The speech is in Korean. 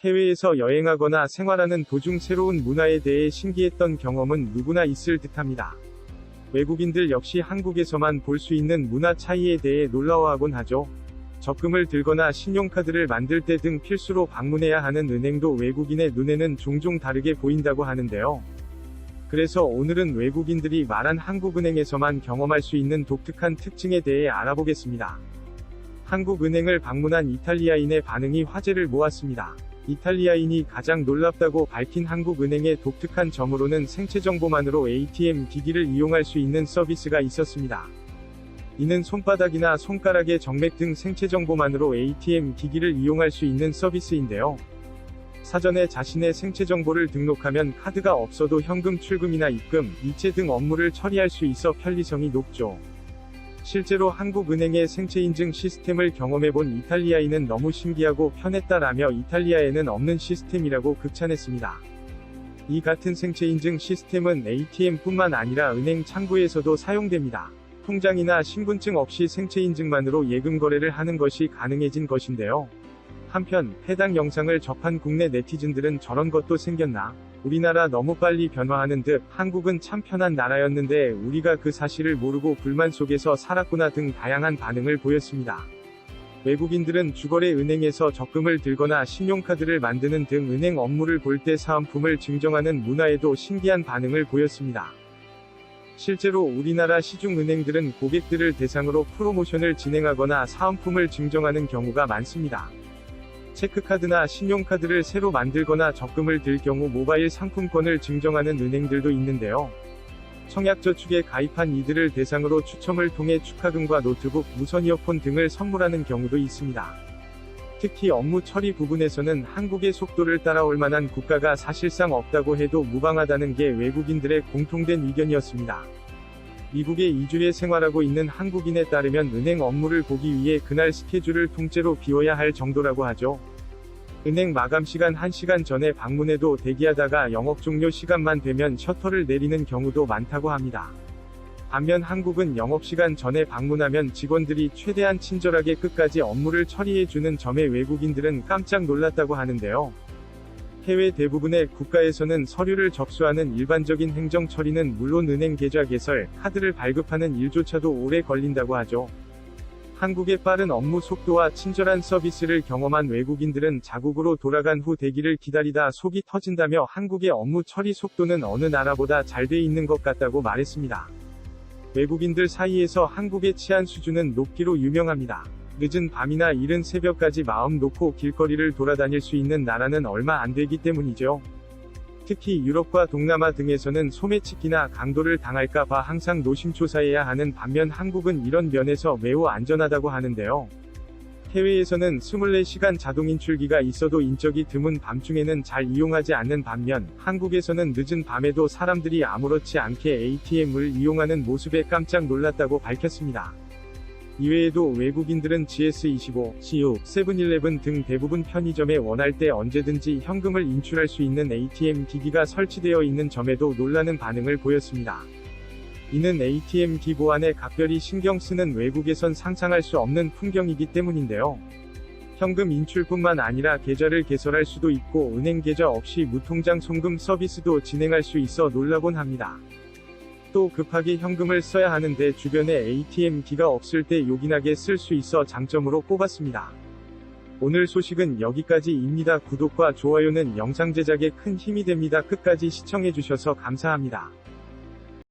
해외에서 여행하거나 생활하는 도중 새로운 문화에 대해 신기했던 경험은 누구나 있을 듯합니다. 외국인들 역시 한국에서만 볼 수 있는 문화 차이에 대해 놀라워하곤 하죠. 적금을 들거나 신용카드를 만들 때 등 필수로 방문해야 하는 은행도 외국인의 눈에는 종종 다르게 보인다고 하는데요. 그래서 오늘은 외국인들이 말한 한국은행에서만 경험할 수 있는 독특한 특징에 대해 알아보겠습니다. 한국은행을 방문한 이탈리아인의 반응이 화제를 모았습니다. 이탈리아인이 가장 놀랍다고 밝힌 한국은행의 독특한 점으로는 생체 정보만으로 ATM 기기를 이용할 수 있는 서비스가 있었습니다. 이는 손바닥이나 손가락의 정맥 등 생체 정보만으로 ATM 기기를 이용할 수 있는 서비스인데요. 사전에 자신의 생체 정보를 등록하면 카드가 없어도 현금 출금이나 입금, 이체 등 업무를 처리할 수 있어 편리성이 높죠. 실제로 한국은행의 생체 인증 시스템을 경험해본 이탈리아인은 너무 신기하고 편했다라며 이탈리아에는 없는 시스템이라고 극찬했습니다. 이 같은 생체 인증 시스템은 ATM뿐만 아니라 은행 창구에서도 사용됩니다. 통장이나 신분증 없이 생체 인증만으로 예금 거래를 하는 것이 가능해진 것인데요. 한편 해당 영상을 접한 국내 네티즌들은 저런 것도 생겼나? 우리나라 너무 빨리 변화하는 듯 한국은 참 편한 나라였는데 우리가 그 사실을 모르고 불만 속에서 살았구나 등 다양한 반응을 보였습니다. 외국인들은 주거래 은행에서 적금을 들거나 신용카드를 만드는 등 은행 업무를 볼 때 사은품을 증정하는 문화에도 신기한 반응을 보였습니다. 실제로 우리나라 시중은행들은 고객들을 대상으로 프로모션을 진행하거나 사은품을 증정하는 경우가 많습니다. 체크카드나 신용카드를 새로 만들거나 적금을 들 경우 모바일 상품권을 증정하는 은행들도 있는데요. 청약저축에 가입한 이들을 대상으로 추첨을 통해 축하금과 노트북, 무선 이어폰 등을 선물하는 경우도 있습니다. 특히 업무 처리 부분에서는 한국의 속도를 따라올 만한 국가가 사실상 없다고 해도 무방하다는 게 외국인들의 공통된 의견이었습니다. 미국에 2주에 생활하고 있는 한국인에 따르면 은행 업무를 보기 위해 그날 스케줄을 통째로 비워야 할 정도라고 하죠. 은행 마감 시간 1시간 전에 방문해도 대기하다가 영업 종료 시간만 되면 셔터를 내리는 경우도 많다고 합니다. 반면 한국은 영업시간 전에 방문하면 직원들이 최대한 친절하게 끝까지 업무를 처리해주는 점에 외국인들은 깜짝 놀랐다고 하는데요. 해외 대부분의 국가에서는 서류를 접수하는 일반적인 행정 처리는 물론 은행 계좌 개설, 카드를 발급하는 일조차도 오래 걸린다고 하죠. 한국의 빠른 업무 속도와 친절한 서비스를 경험한 외국인들은 자국으로 돌아간 후 대기를 기다리다 속이 터진다며 한국의 업무 처리 속도는 어느 나라보다 잘 돼 있는 것 같다고 말했습니다. 외국인들 사이에서 한국의 치안 수준은 높기로 유명합니다. 늦은 밤이나 이른 새벽까지 마음 놓고 길거리를 돌아다닐 수 있는 나라는 얼마 안 되기 때문이죠. 특히 유럽과 동남아 등에서는 소매치기나 강도를 당할까 봐 항상 노심초사해야 하는 반면 한국은 이런 면에서 매우 안전하다고 하는데요. 해외에서는 24시간 자동 인출기가 있어도 인적이 드문 밤중에는 잘 이용하지 않는 반면 한국에서는 늦은 밤에도 사람들이 아무렇지 않게 ATM을 이용하는 모습에 깜짝 놀랐다고 밝혔습니다. 이외에도 외국인들은 GS25, CU, 세븐일레븐 등 대부분 편의점에 원할 때 언제든지 현금을 인출할 수 있는 ATM 기기가 설치되어 있는 점에도 놀라는 반응을 보였습니다. 이는 ATM 기 보안에 각별히 신경 쓰는 외국에선 상상할 수 없는 풍경이기 때문인데요. 현금 인출뿐만 아니라 계좌를 개설할 수도 있고 은행 계좌 없이 무통장 송금 서비스도 진행할 수 있어 놀라곤 합니다. 또 급하게 현금을 써야 하는데 주변에 ATM 기가 없을 때 요긴하게 쓸 수 있어 장점으로 꼽았습니다. 오늘 소식은 여기까지입니다. 구독과 좋아요는 영상 제작에 큰 힘이 됩니다. 끝까지 시청해주셔서 감사합니다.